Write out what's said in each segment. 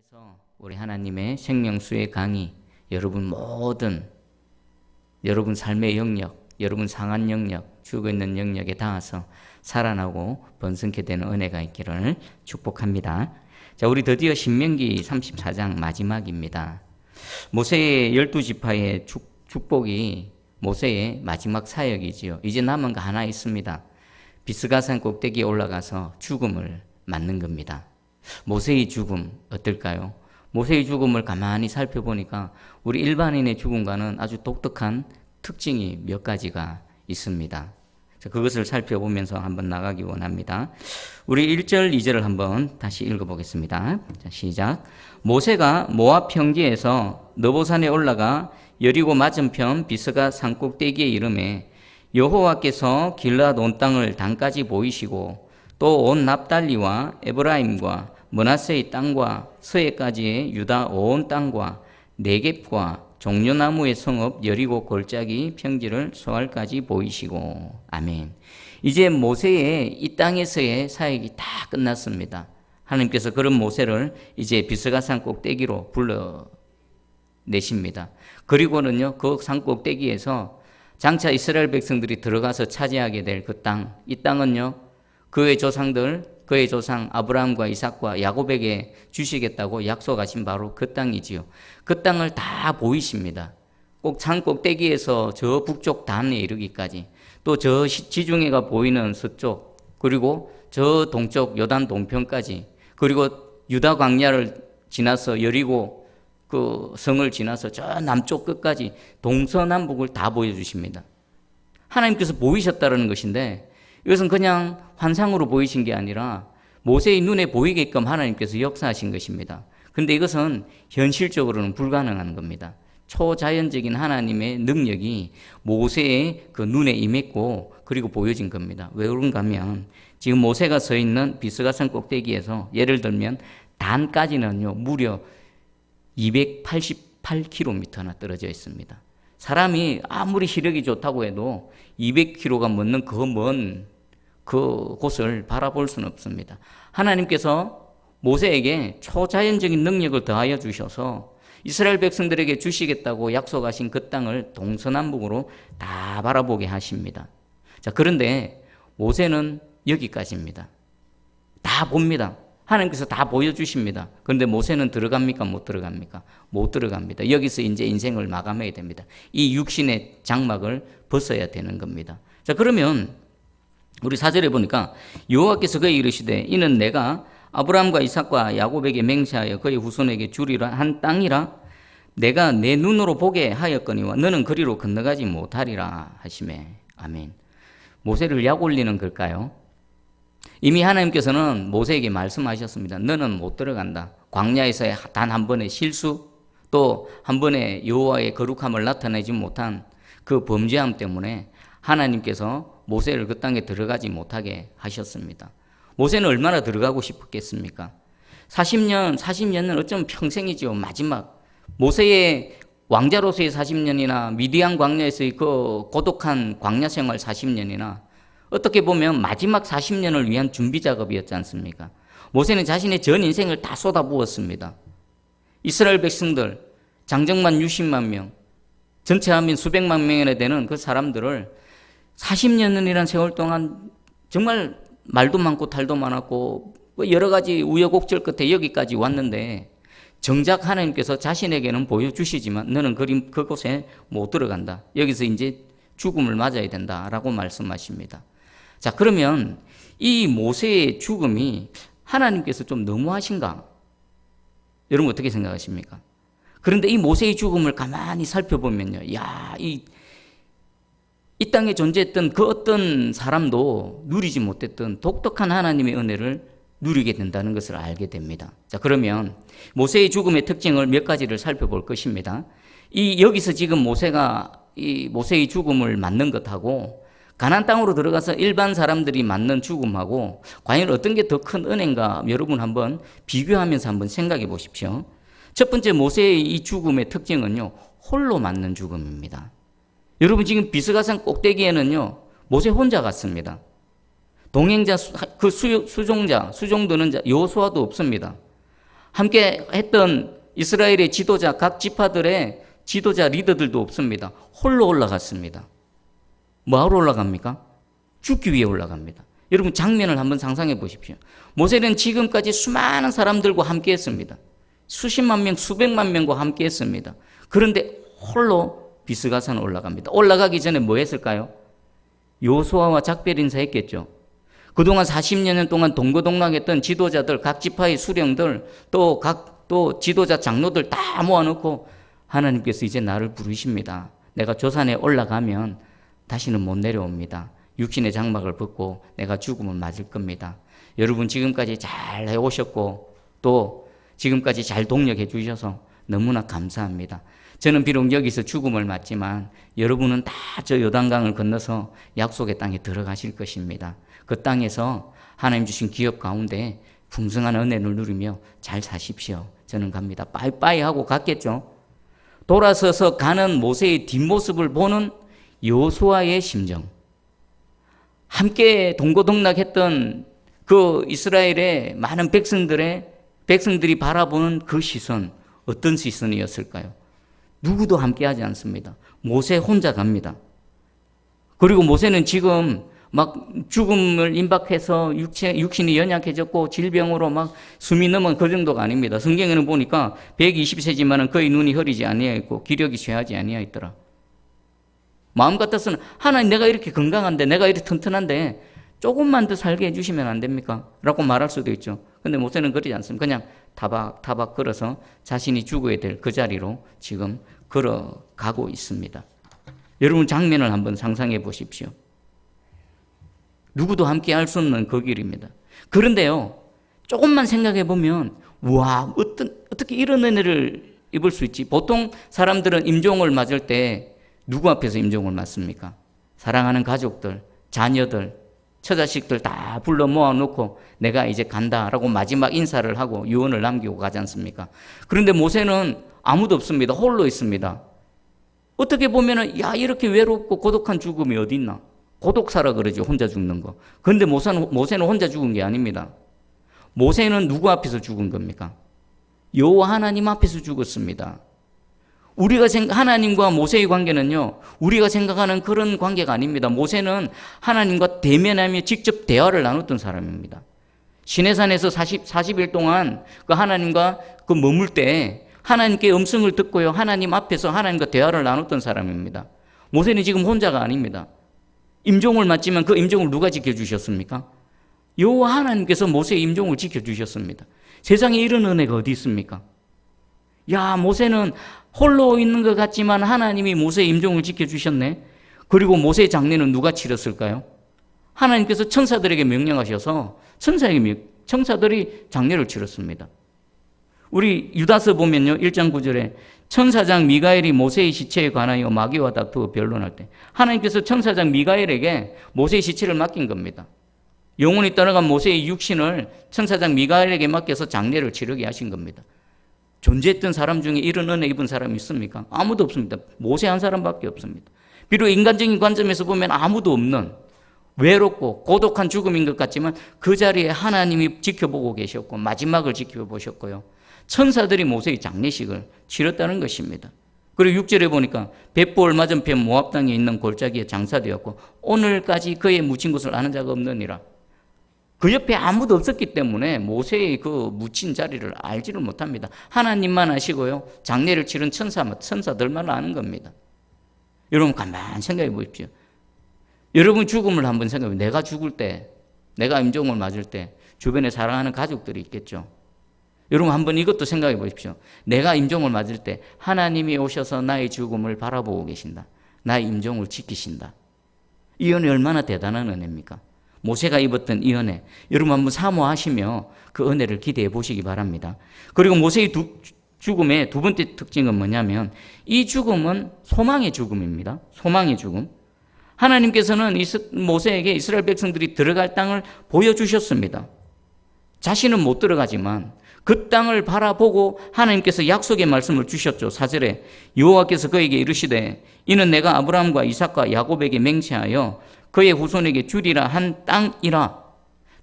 해서 우리 하나님의 생명수의 강이 여러분 삶의 영역, 여러분 상한 영역, 죽어 있는 영역에 닿아서 살아나고 번성케 되는 은혜가 있기를 축복합니다. 자, 우리 드디어 신명기 34장 마지막입니다. 모세의 12지파의 축복이 모세의 마지막 사역이지요. 이제 남은 거 하나 있습니다. 비스가산 꼭대기에 올라가서 죽음을 맞는 겁니다. 모세의 죽음 어떨까요? 모세의 죽음을 가만히 살펴보니까 우리 일반인의 죽음과는 아주 독특한 특징이 몇 가지가 있습니다. 그것을 살펴보면서 한번 나가기 원합니다. 우리 1절, 2절을 한번 다시 읽어보겠습니다. 자, 시작. 모세가 모압 평지에서 느보산에 올라가 여리고 맞은편 비스가 산꼭대기에 이르매 여호와께서 길앗 온 땅을 단까지 보이시고 또 온 납달리와 에브라임과 므낫세의 땅과 서해까지의 유다 온 땅과 네겝과 종려나무의 성읍 여리고 골짜기 평지를 소알까지 보이시고. 아멘. 이제 모세의 이 땅에서의 사역이 다 끝났습니다. 하나님께서 그런 모세를 이제 비스가산 꼭대기로 불러내십니다. 그리고는요, 그 산 꼭대기에서 장차 이스라엘 백성들이 들어가서 차지하게 될 그 땅, 이 땅은요, 그의 조상 아브라함과 이삭과 야곱에게 주시겠다고 약속하신 바로 그 땅이지요. 그 땅을 다 보이십니다. 꼭 산 꼭대기에서 저 북쪽 단에 이르기까지, 또 저 지중해가 보이는 서쪽, 그리고 저 동쪽 요단 동편까지, 그리고 유다 광야를 지나서 여리고 그 성을 지나서 저 남쪽 끝까지 동서남북을 다 보여주십니다. 하나님께서 보이셨다는 것인데, 이것은 그냥 환상으로 보이신 게 아니라 모세의 눈에 보이게끔 하나님께서 역사하신 것입니다. 그런데 이것은 현실적으로는 불가능한 겁니다. 초자연적인 하나님의 능력이 모세의 그 눈에 임했고 그리고 보여진 겁니다. 왜 그런가 하면 지금 모세가 서 있는 비스가산 꼭대기에서 예를 들면 단까지는요 무려 288km나 떨어져 있습니다. 사람이 아무리 시력이 좋다고 해도 200km가 넘는 그 곳을 바라볼 수는 없습니다. 하나님께서 모세에게 초자연적인 능력을 더하여 주셔서 이스라엘 백성들에게 주시겠다고 약속하신 그 땅을 동서남북으로 다 바라보게 하십니다. 자, 그런데 모세는 여기까지입니다. 다 봅니다. 하나님께서 다 보여주십니다. 그런데 모세는 들어갑니까? 못 들어갑니까? 못 들어갑니다. 여기서 이제 인생을 마감해야 됩니다. 이 육신의 장막을 벗어야 되는 겁니다. 자, 그러면 우리 4절에 보니까 여호와께서 그에게 이르시되 이는 내가 아브라함과 이삭과 야곱에게 맹세하여 그의 후손에게 주리라 한 땅이라 내가 내 눈으로 보게 하였거니와 너는 그리로 건너가지 못하리라 하시매. 아멘. 모세를 약 올리는 걸까요? 이미 하나님께서는 모세에게 말씀하셨습니다. 너는 못 들어간다. 광야에서의 단 한 번의 실수, 또 한 번의 여호와의 거룩함을 나타내지 못한 그 범죄함 때문에 하나님께서 모세를 그 땅에 들어가지 못하게 하셨습니다. 모세는 얼마나 들어가고 싶었겠습니까? 40년은 어쩌면 평생이죠. 마지막 모세의 왕자로서의 40년이나 미디안 광야에서의 그 고독한 광야 생활 40년이나 어떻게 보면 마지막 40년을 위한 준비 작업이었지 않습니까? 모세는 자신의 전 인생을 다 쏟아부었습니다. 이스라엘 백성들 장정만 60만 명, 전체 하면 수백만 명이나 되는 그 사람들을 40년이라는 세월 동안 정말 말도 많고 탈도 많았고 여러 가지 우여곡절 끝에 여기까지 왔는데 정작 하나님께서 자신에게는 보여주시지만 너는 그곳에 못 들어간다. 여기서 이제 죽음을 맞아야 된다라고 말씀하십니다. 자, 그러면 이 모세의 죽음이 하나님께서 좀 너무하신가? 여러분 어떻게 생각하십니까? 그런데 이 모세의 죽음을 가만히 살펴보면요. 이 땅에 존재했던 그 어떤 사람도 누리지 못했던 독특한 하나님의 은혜를 누리게 된다는 것을 알게 됩니다. 자, 그러면 모세의 죽음의 특징을 몇 가지를 살펴볼 것입니다. 여기서 지금 모세가 이 모세의 죽음을 맞는 것하고 가나안 땅으로 들어가서 일반 사람들이 맞는 죽음하고 과연 어떤 게 더 큰 은혜인가 여러분 한번 비교하면서 한번 생각해 보십시오. 첫 번째 모세의 이 죽음의 특징은요, 홀로 맞는 죽음입니다. 여러분 지금 비스가산 꼭대기에는요 모세 혼자 갔습니다. 동행자, 그 수종자, 수종드는 자 여호수아도 없습니다. 함께 했던 이스라엘의 지도자, 각 지파들의 지도자 리더들도 없습니다. 홀로 올라갔습니다. 뭐하러 올라갑니까? 죽기 위해 올라갑니다. 여러분 장면을 한번 상상해 보십시오. 모세는 지금까지 수많은 사람들과 함께 했습니다. 수십만 명, 수백만 명과 함께 했습니다. 그런데 홀로 비스가산 올라갑니다. 올라가기 전에 뭐 했을까요? 여호수아와 작별 인사했겠죠. 그동안 40년 동안 동고동락했던 지도자들, 각 지파의 수령들, 또 지도자 장로들 다 모아놓고 하나님께서 이제 나를 부르십니다. 내가 조산에 올라가면 다시는 못 내려옵니다. 육신의 장막을 벗고 내가 죽음을 맞을 겁니다. 여러분 지금까지 잘 해오셨고 또 지금까지 잘 동력해 주셔서 너무나 감사합니다. 저는 비록 여기서 죽음을 맞지만 여러분은 다 저 요단강을 건너서 약속의 땅에 들어가실 것입니다. 그 땅에서 하나님 주신 기업 가운데 풍성한 은혜를 누리며 잘 사십시오. 저는 갑니다. 빠이빠이 하고 갔겠죠. 돌아서서 가는 모세의 뒷모습을 보는 여호수아의 심정, 함께 동고동락했던 그 이스라엘의 많은 백성들이 바라보는 그 시선, 어떤 시선이었을까요? 누구도 함께하지 않습니다. 모세 혼자 갑니다. 그리고 모세는 지금 막 죽음을 임박해서 육신이 연약해졌고 질병으로 막 숨이 넘은 그 정도가 아닙니다. 성경에는 보니까 120세지만은 그의 눈이 흐리지 아니하였고 기력이 쇠하지 아니하였더라. 마음 같아서는 하나님, 내가 이렇게 건강한데, 내가 이렇게 튼튼한데 조금만 더 살게 해주시면 안 됩니까? 라고 말할 수도 있죠. 근데 모세는 그러지 않습니다. 그냥 타박 걸어서 자신이 죽어야 될 그 자리로 지금 걸어가고 있습니다. 여러분 장면을 한번 상상해 보십시오. 누구도 함께 할 수 없는 그 길입니다. 그런데요, 조금만 생각해 보면, 와, 어떻게 이런 은혜를 입을 수 있지? 보통 사람들은 임종을 맞을 때 누구 앞에서 임종을 맞습니까? 사랑하는 가족들, 자녀들, 처자식들 다 불러 모아놓고 내가 이제 간다라고 마지막 인사를 하고 유언을 남기고 가지 않습니까? 그런데 모세는 아무도 없습니다. 홀로 있습니다. 어떻게 보면은 야, 이렇게 외롭고 고독한 죽음이 어디 있나? 고독사라 그러죠. 혼자 죽는 거. 그런데 모세는 혼자 죽은 게 아닙니다. 모세는 누구 앞에서 죽은 겁니까? 여호와 하나님 앞에서 죽었습니다. 하나님과 모세의 관계는요, 우리가 생각하는 그런 관계가 아닙니다. 모세는 하나님과 대면하며 직접 대화를 나눴던 사람입니다. 시내산에서 40일 동안 그 하나님과 그 머물 때 하나님께 음성을 듣고요, 하나님 앞에서 하나님과 대화를 나눴던 사람입니다. 모세는 지금 혼자가 아닙니다. 임종을 맞지만 그 임종을 누가 지켜주셨습니까? 여호와 하나님께서 모세의 임종을 지켜주셨습니다. 세상에 이런 은혜가 어디 있습니까? 야, 모세는 홀로 있는 것 같지만 하나님이 모세의 임종을 지켜주셨네. 그리고 모세의 장례는 누가 치렀을까요? 하나님께서 천사들에게 명령하셔서 천사들이 장례를 치렀습니다. 우리 유다서 보면요, 1장 9절에 천사장 미가엘이 모세의 시체에 관하여 마귀와 다투어 변론할 때 하나님께서 천사장 미가엘에게 모세의 시체를 맡긴 겁니다. 영혼이 떠나간 모세의 육신을 천사장 미가엘에게 맡겨서 장례를 치르게 하신 겁니다. 존재했던 사람 중에 이런 은혜 입은 사람이 있습니까? 아무도 없습니다. 모세 한 사람밖에 없습니다. 비록 인간적인 관점에서 보면 아무도 없는 외롭고 고독한 죽음인 것 같지만 그 자리에 하나님이 지켜보고 계셨고 마지막을 지켜보셨고요. 천사들이 모세의 장례식을 치렀다는 것입니다. 그리고 6절에 보니까 벳볼 맞은편 모압 땅에 있는 골짜기에 장사되었고 오늘까지 그의 묻힌 곳을 아는 자가 없느니라. 그 옆에 아무도 없었기 때문에 모세의 그 묻힌 자리를 알지를 못합니다. 하나님만 아시고요, 장례를 치른 천사들만 아는 겁니다. 여러분 가만히 생각해 보십시오. 여러분 죽음을 한번 생각해 보세요. 내가 죽을 때, 내가 임종을 맞을 때 주변에 사랑하는 가족들이 있겠죠. 여러분 한번 이것도 생각해 보십시오. 내가 임종을 맞을 때 하나님이 오셔서 나의 죽음을 바라보고 계신다. 나의 임종을 지키신다. 이 은혜 얼마나 대단한 은혜입니까? 모세가 입었던 이 은혜, 여러분 한번 사모하시며 그 은혜를 기대해 보시기 바랍니다. 그리고 모세의 죽음의 두 번째 특징은 뭐냐면 이 죽음은 소망의 죽음입니다. 소망의 죽음. 하나님께서는 모세에게 이스라엘 백성들이 들어갈 땅을 보여주셨습니다. 자신은 못 들어가지만 그 땅을 바라보고 하나님께서 약속의 말씀을 주셨죠. 4절에 여호와께서 그에게 이르시되 이는 내가 아브라함과 이삭과 야곱에게 맹세하여 그의 후손에게 주리라 한 땅이라.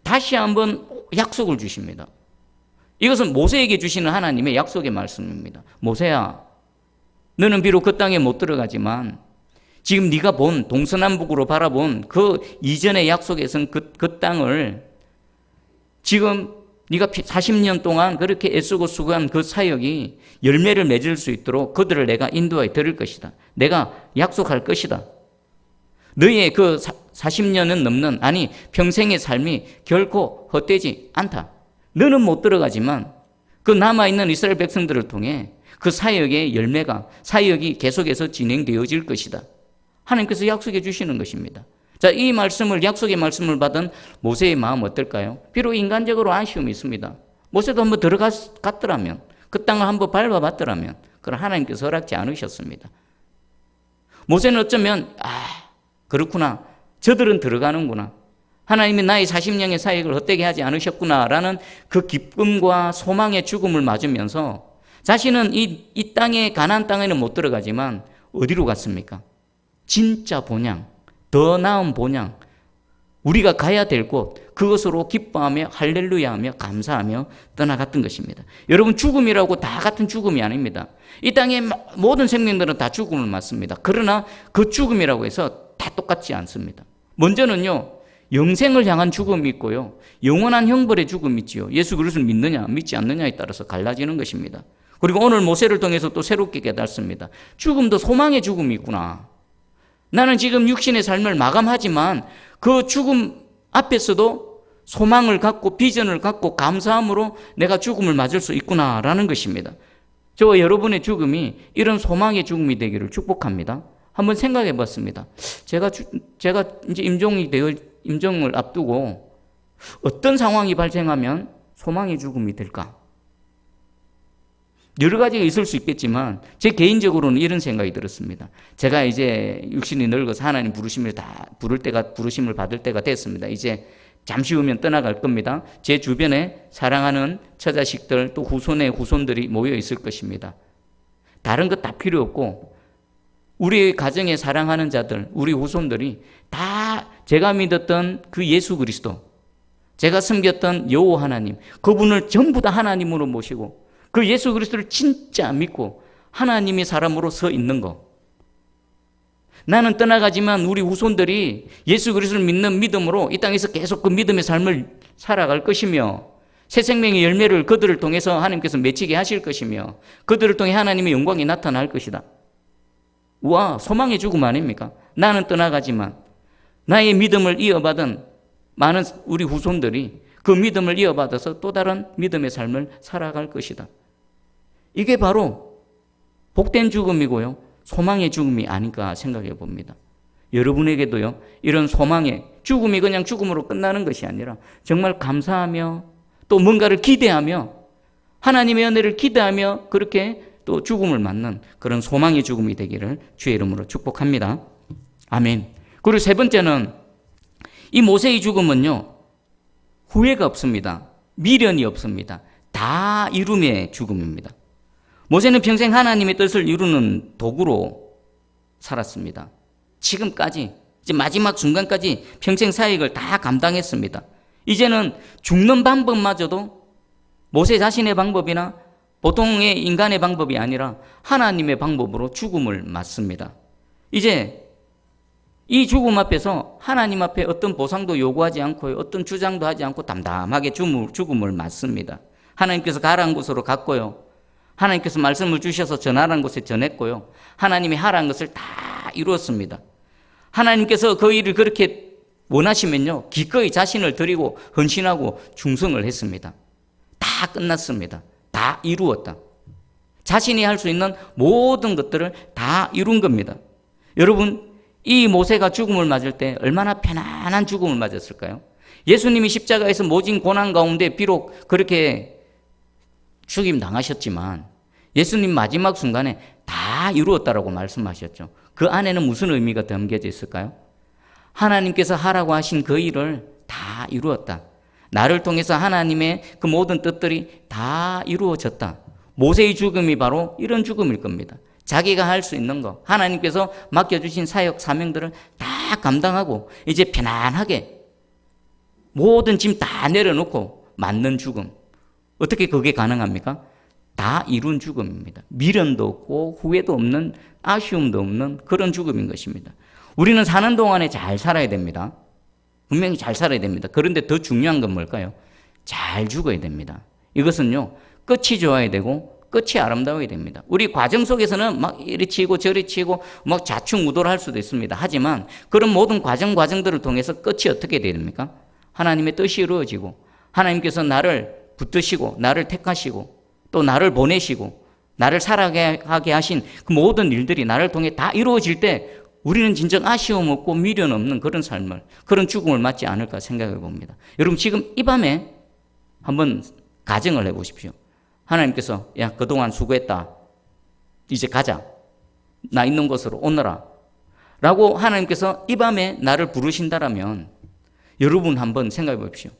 다시 한번 약속을 주십니다. 이것은 모세에게 주시는 하나님의 약속의 말씀입니다. 모세야, 너는 비록 그 땅에 못 들어가지만 지금 네가 본 동서남북으로 바라본 그 이전의 약속에선 그 땅을 지금 네가 40년 동안 그렇게 애쓰고 수고한 그 사역이 열매를 맺을 수 있도록 그들을 내가 인도하여 드릴 것이다. 내가 약속할 것이다. 너희의 그 40년은 넘는, 아니 평생의 삶이 결코 헛되지 않다. 너는 못 들어가지만 그 남아있는 이스라엘 백성들을 통해 그 사역의 열매가, 사역이 계속해서 진행되어질 것이다. 하나님께서 약속해 주시는 것입니다. 자, 이 말씀을, 약속의 말씀을 받은 모세의 마음 어떨까요? 비록 인간적으로 아쉬움이 있습니다. 모세도 한번 들어갔더라면, 그 땅을 한번 밟아봤더라면, 그럼 하나님께서 허락지 않으셨습니다. 모세는 어쩌면 그렇구나, 저들은 들어가는구나, 하나님이 나의 40년의 사역을 헛되게 하지 않으셨구나라는 그 기쁨과 소망의 죽음을 맞으면서 자신은 이 땅에, 가나안 땅에는 못 들어가지만 어디로 갔습니까? 진짜 본향, 더 나은 본향, 우리가 가야 될 곳, 그것으로 기뻐하며 할렐루야하며 감사하며 떠나갔던 것입니다. 여러분, 죽음이라고 다 같은 죽음이 아닙니다. 이 땅의 모든 생명들은 다 죽음을 맞습니다. 그러나 그 죽음이라고 해서 다 똑같지 않습니다. 먼저는요, 영생을 향한 죽음이 있고요, 영원한 형벌의 죽음이 있지요. 예수 그리스도를 믿느냐 믿지 않느냐에 따라서 갈라지는 것입니다. 그리고 오늘 모세를 통해서 또 새롭게 깨닫습니다. 죽음도 소망의 죽음이 있구나. 나는 지금 육신의 삶을 마감하지만 그 죽음 앞에서도 소망을 갖고 비전을 갖고 감사함으로 내가 죽음을 맞을 수 있구나라는 것입니다. 저와 여러분의 죽음이 이런 소망의 죽음이 되기를 축복합니다. 한번 생각해 봤습니다. 제가 이제 임종을 앞두고 어떤 상황이 발생하면 소망의 죽음이 될까? 여러 가지가 있을 수 있겠지만 제 개인적으로는 이런 생각이 들었습니다. 제가 이제 육신이 늙어서 하나님 부르심을 부르심을 받을 때가 됐습니다. 이제 잠시 후면 떠나갈 겁니다. 제 주변에 사랑하는 처자식들, 또 후손의 후손들이 모여 있을 것입니다. 다른 것 다 필요 없고 우리 가정에 사랑하는 자들, 우리 후손들이 다 제가 믿었던 그 예수 그리스도, 제가 섬겼던 여호와 하나님, 그분을 전부 다 하나님으로 모시고 그 예수 그리스도를 진짜 믿고 하나님의 사람으로 서 있는 거. 나는 떠나가지만 우리 후손들이 예수 그리스도를 믿는 믿음으로 이 땅에서 계속 그 믿음의 삶을 살아갈 것이며 새 생명의 열매를 그들을 통해서 하나님께서 맺히게 하실 것이며 그들을 통해 하나님의 영광이 나타날 것이다. 우와, 소망의 죽음 아닙니까? 나는 떠나가지만 나의 믿음을 이어받은 많은 우리 후손들이 그 믿음을 이어받아서 또 다른 믿음의 삶을 살아갈 것이다. 이게 바로 복된 죽음이고요, 소망의 죽음이 아닐까 생각해 봅니다. 여러분에게도요, 이런 소망의 죽음이 그냥 죽음으로 끝나는 것이 아니라 정말 감사하며 또 뭔가를 기대하며 하나님의 은혜를 기대하며 그렇게 또 죽음을 맞는 그런 소망의 죽음이 되기를 주의 이름으로 축복합니다. 아멘. 그리고 세 번째는 이 모세의 죽음은요, 후회가 없습니다. 미련이 없습니다. 다 이룸의 죽음입니다. 모세는 평생 하나님의 뜻을 이루는 도구로 살았습니다. 지금까지, 이제 마지막 순간까지 평생 사역을 다 감당했습니다. 이제는 죽는 방법마저도 모세 자신의 방법이나 보통의 인간의 방법이 아니라 하나님의 방법으로 죽음을 맞습니다. 이제 이 죽음 앞에서 하나님 앞에 어떤 보상도 요구하지 않고요, 어떤 주장도 하지 않고 담담하게 죽음을 맞습니다. 하나님께서 가라는 곳으로 갔고요, 하나님께서 말씀을 주셔서 전하라는 곳에 전했고요, 하나님이 하라는 것을 다 이루었습니다. 하나님께서 그 일을 그렇게 원하시면요, 기꺼이 자신을 드리고 헌신하고 충성을 했습니다. 다 끝났습니다. 다 이루었다. 자신이 할 수 있는 모든 것들을 다 이룬 겁니다. 여러분, 이 모세가 죽음을 맞을 때 얼마나 편안한 죽음을 맞았을까요? 예수님이 십자가에서 모진 고난 가운데 비록 그렇게 죽임 당하셨지만 예수님 마지막 순간에 다 이루었다라고 말씀하셨죠. 그 안에는 무슨 의미가 담겨져 있을까요? 하나님께서 하라고 하신 그 일을 다 이루었다. 나를 통해서 하나님의 그 모든 뜻들이 다 이루어졌다. 모세의 죽음이 바로 이런 죽음일 겁니다. 자기가 할 수 있는 거, 하나님께서 맡겨주신 사역 사명들을 다 감당하고 이제 편안하게 모든 짐 다 내려놓고 맞는 죽음. 어떻게 그게 가능합니까? 다 이룬 죽음입니다. 미련도 없고 후회도 없는, 아쉬움도 없는 그런 죽음인 것입니다. 우리는 사는 동안에 잘 살아야 됩니다. 분명히 잘 살아야 됩니다. 그런데 더 중요한 건 뭘까요? 잘 죽어야 됩니다. 이것은요, 끝이 좋아야 되고 끝이 아름다워야 됩니다. 우리 과정 속에서는 막 이리 치고 저리 치고 막 좌충우돌할 수도 있습니다. 하지만 그런 모든 과정들을 통해서 끝이 어떻게 됩니까? 하나님의 뜻이 이루어지고 하나님께서 나를 붙드시고 나를 택하시고 또 나를 보내시고 나를 살아가게 하신 그 모든 일들이 나를 통해 다 이루어질 때 우리는 진정 아쉬움 없고 미련 없는 그런 삶을, 그런 죽음을 맞지 않을까 생각해 봅니다. 여러분, 지금 이 밤에 한번 가정을 해보십시오. 하나님께서 야, 그동안 수고했다. 이제 가자. 나 있는 곳으로 오너라. 라고 하나님께서 이 밤에 나를 부르신다라면 여러분 한번 생각해 보십시오.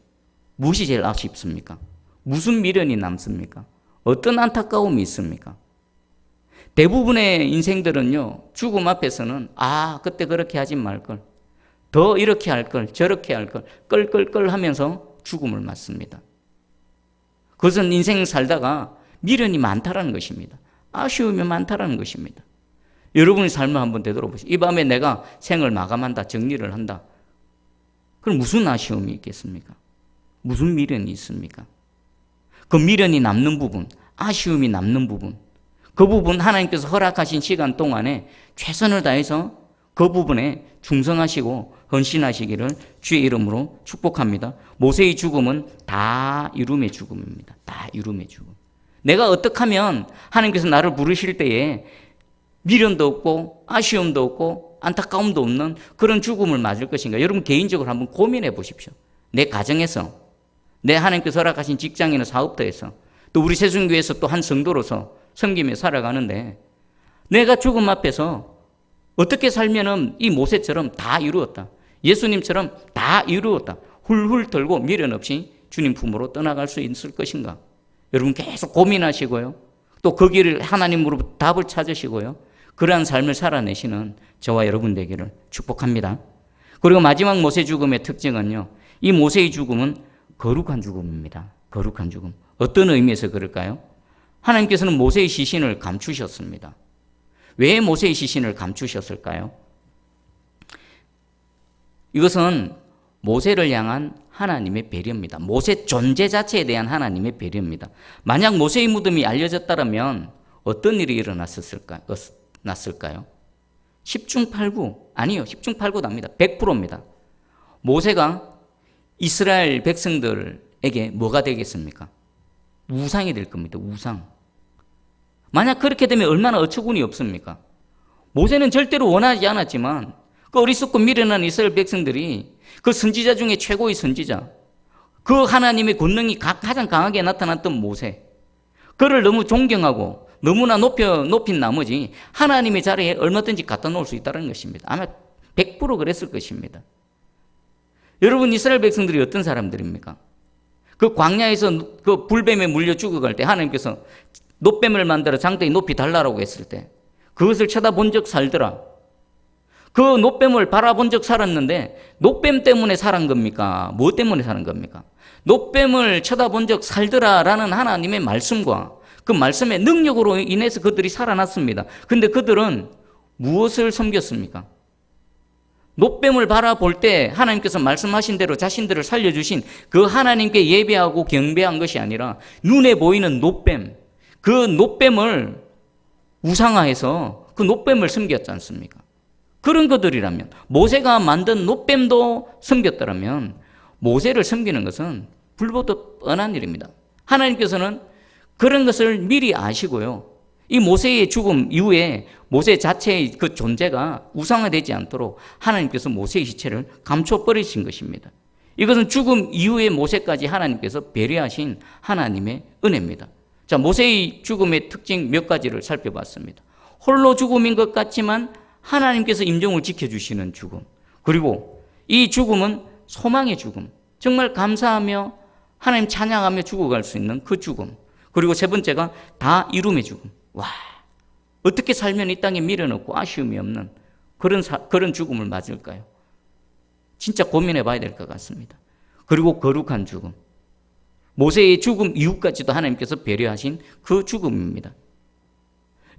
무엇이 제일 아쉽습니까? 무슨 미련이 남습니까? 어떤 안타까움이 있습니까? 대부분의 인생들은요, 죽음 앞에서는 그때 그렇게 하지 말걸, 더 이렇게 할걸, 저렇게 할걸, 끌끌끌 하면서 죽음을 맞습니다. 그것은 인생 살다가 미련이 많다라는 것입니다. 아쉬움이 많다라는 것입니다. 여러분의 삶을 한번 되돌아보시죠. 이 밤에 내가 생을 마감한다, 정리를 한다. 그럼 무슨 아쉬움이 있겠습니까? 무슨 미련이 있습니까? 그 미련이 남는 부분, 아쉬움이 남는 부분, 그 부분 하나님께서 허락하신 시간 동안에 최선을 다해서 그 부분에 충성하시고 헌신하시기를 주의 이름으로 축복합니다. 모세의 죽음은 다 이룸의 죽음입니다. 다 이룸의 죽음. 내가 어떻게 하면 하나님께서 나를 부르실 때에 미련도 없고 아쉬움도 없고 안타까움도 없는 그런 죽음을 맞을 것인가? 여러분 개인적으로 한번 고민해 보십시오. 내 가정에서, 내 하나님께서 허락하신 직장이나 사업터에서, 또 우리 새순교회에서 또 한 성도로서 섬기며 살아가는데 내가 죽음 앞에서 어떻게 살면은 이 모세처럼 다 이루었다, 예수님처럼 다 이루었다, 훌훌 털고 미련 없이 주님 품으로 떠나갈 수 있을 것인가? 여러분 계속 고민하시고요. 또 그 길을 하나님으로부터 답을 찾으시고요. 그러한 삶을 살아내시는 저와 여러분 되기를 축복합니다. 그리고 마지막 모세 죽음의 특징은요, 이 모세의 죽음은 거룩한 죽음입니다. 거룩한 죽음. 어떤 의미에서 그럴까요? 하나님께서는 모세의 시신을 감추셨습니다. 왜 모세의 시신을 감추셨을까요? 이것은 모세를 향한 하나님의 배려입니다. 모세 존재 자체에 대한 하나님의 배려입니다. 만약 모세의 무덤이 알려졌다면 어떤 일이 일어났을까요? 10중 8구, 아니요, 10중 8구 납니다. 100%입니다. 모세가 이스라엘 백성들에게 뭐가 되겠습니까? 우상이 될 겁니다. 우상. 만약 그렇게 되면 얼마나 어처구니 없습니까? 모세는 절대로 원하지 않았지만 그 어리석고 미련한 이스라엘 백성들이 그 선지자 중에 최고의 선지자, 그 하나님의 권능이 가장 강하게 나타났던 모세, 그를 너무 존경하고 너무나 높인 나머지 하나님의 자리에 얼마든지 갖다 놓을 수 있다는 것입니다. 아마 100% 그랬을 것입니다. 여러분, 이스라엘 백성들이 어떤 사람들입니까? 그 광야에서 그 불뱀에 물려 죽어갈 때 하나님께서 놋뱀을 만들어 장대에 높이 달라라고 했을 때 그것을 쳐다본 적 살더라. 그 놋뱀을 바라본 적 살았는데 놋뱀 때문에 살은 겁니까? 뭐 때문에 사는 겁니까? 놋뱀을 쳐다본 적 살더라라는 하나님의 말씀과 그 말씀의 능력으로 인해서 그들이 살아났습니다. 근데 그들은 무엇을 섬겼습니까? 놋뱀을 바라볼 때 하나님께서 말씀하신 대로 자신들을 살려주신 그 하나님께 예배하고 경배한 것이 아니라 눈에 보이는 놋뱀, 그 놋뱀을 우상화해서 그 놋뱀을 섬겼지 않습니까? 그런 것들이라면, 모세가 만든 놋뱀도 섬겼더라면 모세를 섬기는 것은 불보듯 뻔한 일입니다. 하나님께서는 그런 것을 미리 아시고요, 이 모세의 죽음 이후에 모세 자체의 그 존재가 우상화되지 않도록 하나님께서 모세의 시체를 감춰버리신 것입니다. 이것은 죽음 이후의 모세까지 하나님께서 배려하신 하나님의 은혜입니다. 자, 모세의 죽음의 특징 몇 가지를 살펴봤습니다. 홀로 죽음인 것 같지만 하나님께서 임종을 지켜주시는 죽음, 그리고 이 죽음은 소망의 죽음, 정말 감사하며 하나님 찬양하며 죽어갈 수 있는 그 죽음, 그리고 세 번째가 다 이룸의 죽음. 와, 어떻게 살면 이 땅에 미련 없고 아쉬움이 없는 그런 죽음을 맞을까요? 진짜 고민해 봐야 될 것 같습니다. 그리고 거룩한 죽음. 모세의 죽음 이후까지도 하나님께서 배려하신 그 죽음입니다.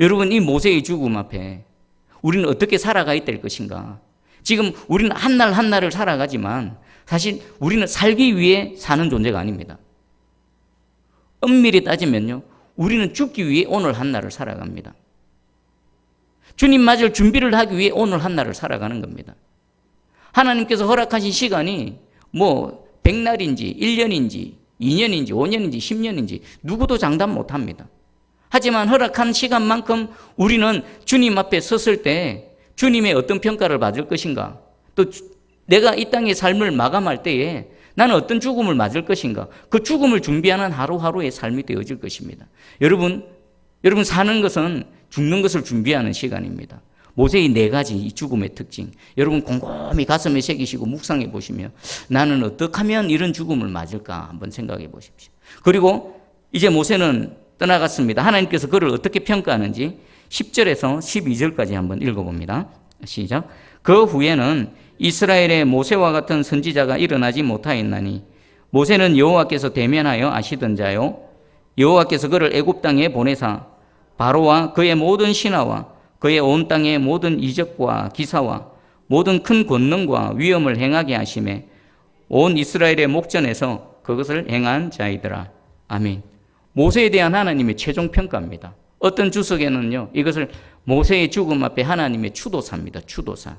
여러분, 이 모세의 죽음 앞에 우리는 어떻게 살아가야 될 것인가? 지금 우리는 한 날 한 날을 살아가지만 사실 우리는 살기 위해 사는 존재가 아닙니다. 엄밀히 따지면요, 우리는 죽기 위해 오늘 한 날을 살아갑니다. 주님 맞을 준비를 하기 위해 오늘 한 날을 살아가는 겁니다. 하나님께서 허락하신 시간이 뭐 100날인지 1년인지 2년인지 5년인지 10년인지 누구도 장담 못합니다. 하지만 허락한 시간만큼 우리는 주님 앞에 섰을 때 주님의 어떤 평가를 받을 것인가, 또 내가 이 땅의 삶을 마감할 때에 나는 어떤 죽음을 맞을 것인가, 그 죽음을 준비하는 하루하루의 삶이 되어질 것입니다. 여러분 사는 것은 죽는 것을 준비하는 시간입니다. 모세의 4가지 이 죽음의 특징, 여러분 곰곰이 가슴에 새기시고 묵상해 보시면 나는 어떻게 하면 이런 죽음을 맞을까 한번 생각해 보십시오. 그리고 이제 모세는 떠나갔습니다. 하나님께서 그를 어떻게 평가하는지 10절에서 12절까지 한번 읽어봅니다. 시작. 그 후에는 이스라엘에 모세와 같은 선지자가 일어나지 못하였나니 모세는 여호와께서 대면하여 아시던 자요, 여호와께서 그를 애굽 땅에 보내사 바로와 그의 모든 신하와 그의 온 땅의 모든 이적과 기사와 모든 큰 권능과 위엄을 행하게 하심에 온 이스라엘의 목전에서 그것을 행한 자이더라. 아멘. 모세에 대한 하나님의 최종 평가입니다. 어떤 주석에는요, 이것을 모세의 죽음 앞에 하나님의 추도사입니다. 추도사.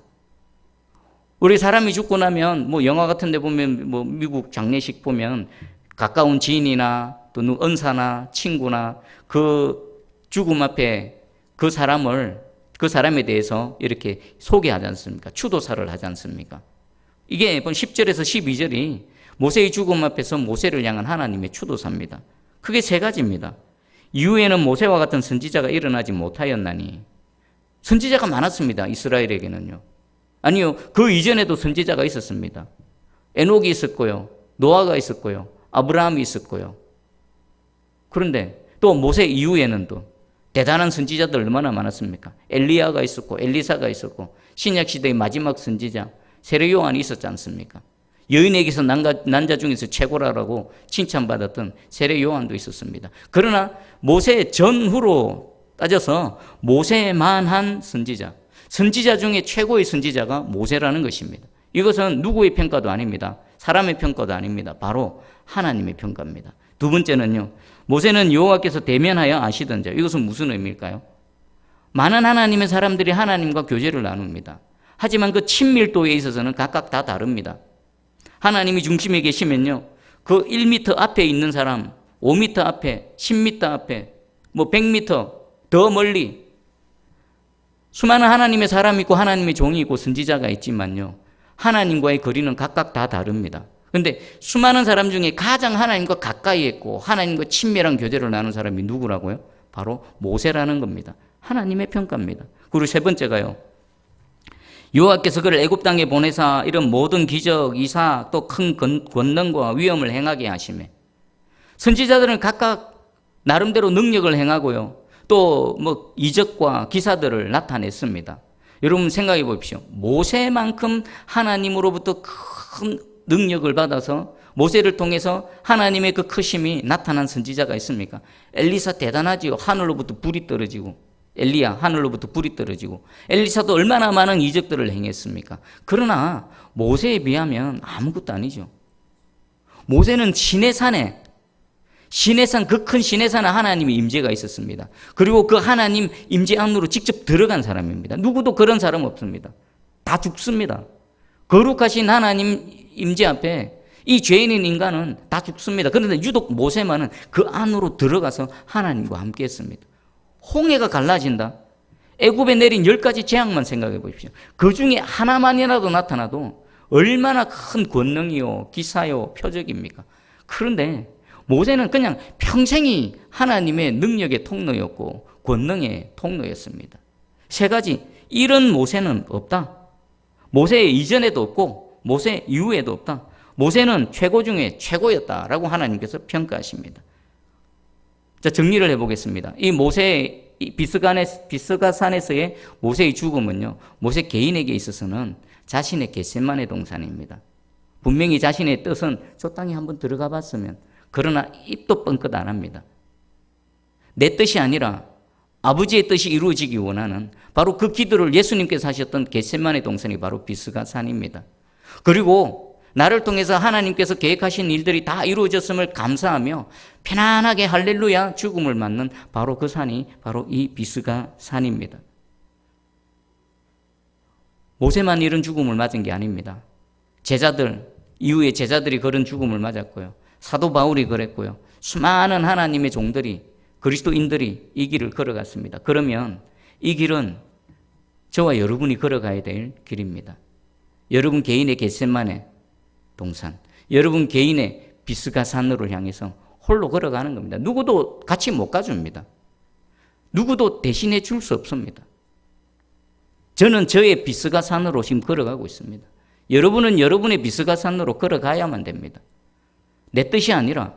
우리 사람이 죽고 나면 뭐 영화 같은 데 보면 뭐 미국 장례식 보면 가까운 지인이나 또 은사나 친구나 그 죽음 앞에 그 사람에 대해서 이렇게 소개하지 않습니까? 추도사를 하지 않습니까? 이게 10절에서 12절이 모세의 죽음 앞에서 모세를 향한 하나님의 추도사입니다. 크게 3가지입니다. 이후에는 모세와 같은 선지자가 일어나지 못하였나니, 선지자가 많았습니다. 이스라엘에게는요. 아니요, 그 이전에도 선지자가 있었습니다. 에녹이 있었고요, 노아가 있었고요, 아브라함이 있었고요. 그런데 또 모세 이후에는 또 대단한 선지자들 얼마나 많았습니까? 엘리야가 있었고 엘리사가 있었고 신약시대의 마지막 선지자 세례 요한이 있었지 않습니까? 여인에게서 난자 중에서 최고라고 칭찬받았던 세례 요한도 있었습니다. 그러나 모세 전후로 따져서 모세만한 선지자 중에 최고의 선지자가 모세라는 것입니다. 이것은 누구의 평가도 아닙니다. 사람의 평가도 아닙니다. 바로 하나님의 평가입니다. 2번째는요, 모세는 여호와께서 대면하여 아시던 자. 이것은 무슨 의미일까요? 많은 하나님의 사람들이 하나님과 교제를 나눕니다. 하지만 그 친밀도에 있어서는 각각 다 다릅니다. 하나님이 중심에 계시면요, 그 1m 앞에 있는 사람, 5m 앞에, 10m 앞에, 뭐 100m 더 멀리 수많은 하나님의 사람이 있고 하나님의 종이 있고 선지자가 있지만요, 하나님과의 거리는 각각 다 다릅니다. 그런데 수많은 사람 중에 가장 하나님과 가까이 했고 하나님과 친밀한 교제를 나눈 사람이 누구라고요? 바로 모세라는 겁니다. 하나님의 평가입니다. 그리고 3번째가요, 여호와께서 그를 애굽 땅에 보내사 이런 모든 기적, 이사, 또 큰 권능과 위엄을 행하게 하시매. 선지자들은 각각 나름대로 능력을 행하고요, 또 뭐 이적과 기사들을 나타냈습니다. 여러분 생각해 보십시오. 모세만큼 하나님으로부터 큰 능력을 받아서 모세를 통해서 하나님의 그 크심이 나타난 선지자가 있습니까? 엘리사 대단하지요. 하늘로부터 불이 떨어지고, 엘리야 하늘로부터 불이 떨어지고, 엘리사도 얼마나 많은 이적들을 행했습니까? 그러나 모세에 비하면 아무것도 아니죠. 모세는 시내산 그 큰 시내산에 하나님의 임재가 있었습니다. 그리고 그 하나님 임재 안으로 직접 들어간 사람입니다. 누구도 그런 사람 없습니다. 다 죽습니다. 거룩하신 하나님 임재 앞에 이 죄인인 인간은 다 죽습니다. 그런데 유독 모세만은 그 안으로 들어가서 하나님과 함께 했습니다. 홍해가 갈라진다. 애굽에 내린 10가지 재앙만 생각해 보십시오. 그 중에 하나만이라도 나타나도 얼마나 큰 권능이요, 기사요, 표적입니까? 그런데 모세는 그냥 평생이 하나님의 능력의 통로였고 권능의 통로였습니다. 3가지, 이런 모세는 없다. 모세 이전에도 없고 모세 이후에도 없다. 모세는 최고 중에 최고였다라고 하나님께서 평가하십니다. 자, 정리를 해보겠습니다. 이 모세, 비스가산에서의 모세의 죽음은요, 모세 개인에게 있어서는 자신의 겟세마네 동산입니다. 분명히 자신의 뜻은 저 땅에 한번 들어가 봤으면, 그러나 입도 뻥끗 안 합니다. 내 뜻이 아니라 아버지의 뜻이 이루어지기 원하는 바로 그 기도를 예수님께서 하셨던 겟세마네 동산이 바로 비스가 산입니다. 그리고 나를 통해서 하나님께서 계획하신 일들이 다 이루어졌음을 감사하며 편안하게 할렐루야 죽음을 맞는 바로 그 산이 바로 이 비스가 산입니다. 모세만 이런 죽음을 맞은 게 아닙니다. 이후에 제자들이 그런 죽음을 맞았고요. 사도 바울이 그랬고요. 수많은 하나님의 종들이, 그리스도인들이 이 길을 걸어갔습니다. 그러면 이 길은 저와 여러분이 걸어가야 될 길입니다. 여러분 개인의 겟세마네 동산, 여러분 개인의 비스가 산으로 향해서 홀로 걸어가는 겁니다. 누구도 같이 못 가줍니다. 누구도 대신해 줄 수 없습니다. 저는 저의 비스가 산으로 지금 걸어가고 있습니다. 여러분은 여러분의 비스가 산으로 걸어가야만 됩니다. 내 뜻이 아니라,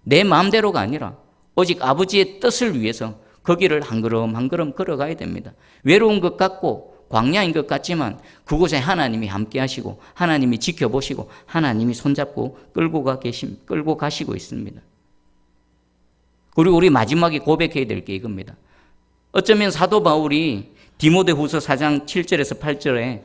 내 마음대로가 아니라 오직 아버지의 뜻을 위해서 거기를 한 걸음 한 걸음 걸어가야 됩니다. 외로운 것 같고 광야인 것 같지만 그곳에 하나님이 함께 하시고 하나님이 지켜보시고 하나님이 손잡고 끌고 가시고 있습니다. 그리고 우리 마지막에 고백해야 될 게 이겁니다. 어쩌면 사도 바울이 디모데후서 4장 7절에서 8절에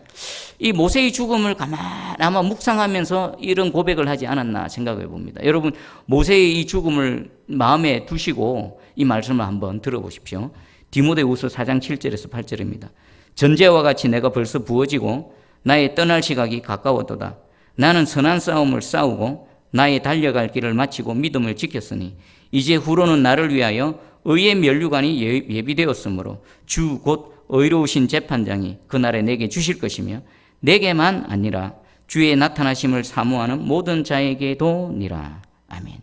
이 모세의 죽음을 가만히 아마 묵상하면서 이런 고백을 하지 않았나 생각해 봅니다. 여러분, 모세의 이 죽음을 마음에 두시고 이 말씀을 한번 들어보십시오. 디모데후서 4장 7절에서 8절입니다. 전제와 같이 내가 벌써 부어지고 나의 떠날 시각이 가까웠도다. 나는 선한 싸움을 싸우고 나의 달려갈 길을 마치고 믿음을 지켰으니 이제 후로는 나를 위하여 의의 면류관이 예비되었으므로 주 곧 의로우신 재판장이 그날에 내게 주실 것이며 내게만 아니라 주의 나타나심을 사모하는 모든 자에게도니라. 아멘.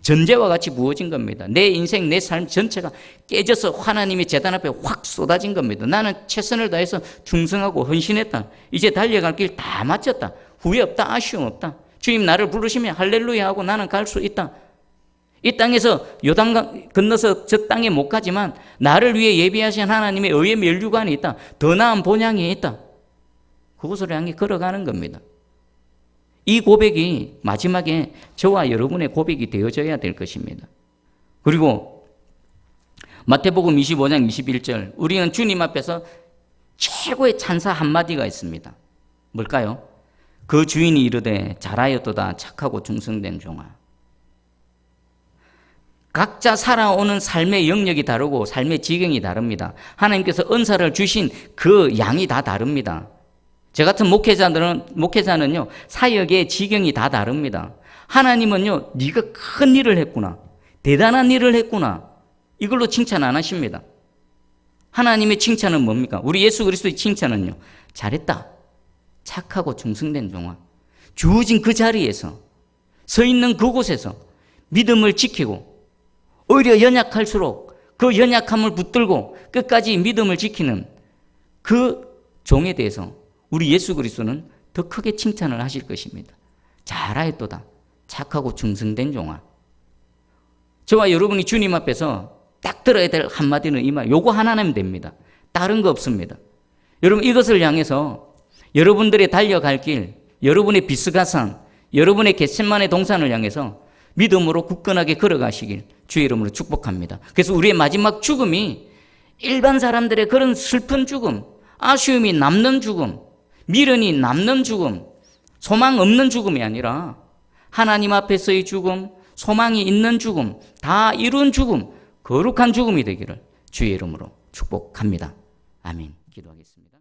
전제와 같이 부어진 겁니다. 내 인생, 내 삶 전체가 깨져서 하나님의 재단 앞에 확 쏟아진 겁니다. 나는 최선을 다해서 충성하고 헌신했다. 이제 달려갈 길 다 마쳤다. 후회 없다. 아쉬움 없다. 주님 나를 부르시면 할렐루야 하고 나는 갈 수 있다. 이 땅에서 요단강 건너서 저 땅에 못 가지만 나를 위해 예비하신 하나님의 의의 면류관이 있다. 더 나은 본향이 있다. 그곳을 향해 걸어가는 겁니다. 이 고백이 마지막에 저와 여러분의 고백이 되어져야 될 것입니다. 그리고 마태복음 25장 21절, 우리는 주님 앞에서 최고의 찬사 한마디가 있습니다. 뭘까요? 그 주인이 이르되 잘하였도다 착하고 충성된 종아. 각자 살아오는 삶의 영역이 다르고 삶의 지경이 다릅니다. 하나님께서 은사를 주신 그 양이 다 다릅니다. 저 같은 목회자는요, 사역의 지경이 다 다릅니다. 하나님은요, 네가 큰 일을 했구나, 대단한 일을 했구나, 이걸로 칭찬 안 하십니다. 하나님의 칭찬은 뭡니까? 우리 예수 그리스도의 칭찬은요, 잘했다, 착하고 충성된 종아. 주어진 그 자리에서, 서 있는 그곳에서 믿음을 지키고 오히려 연약할수록 그 연약함을 붙들고 끝까지 믿음을 지키는 그 종에 대해서 우리 예수 그리스도는 더 크게 칭찬을 하실 것입니다. 잘하였도다 착하고 충성된 종아. 저와 여러분이 주님 앞에서 딱 들어야 될 한마디는 이 말, 요거 하나면 됩니다. 다른 거 없습니다. 여러분, 이것을 향해서 여러분들의 달려갈 길, 여러분의 비스가산, 여러분의 겟세마네 동산을 향해서 믿음으로 굳건하게 걸어가시길 주의 이름으로 축복합니다. 그래서 우리의 마지막 죽음이 일반 사람들의 그런 슬픈 죽음, 아쉬움이 남는 죽음, 미련이 남는 죽음, 소망 없는 죽음이 아니라 하나님 앞에서의 죽음, 소망이 있는 죽음, 다 이룬 죽음, 거룩한 죽음이 되기를 주의 이름으로 축복합니다. 아멘. 기도하겠습니다.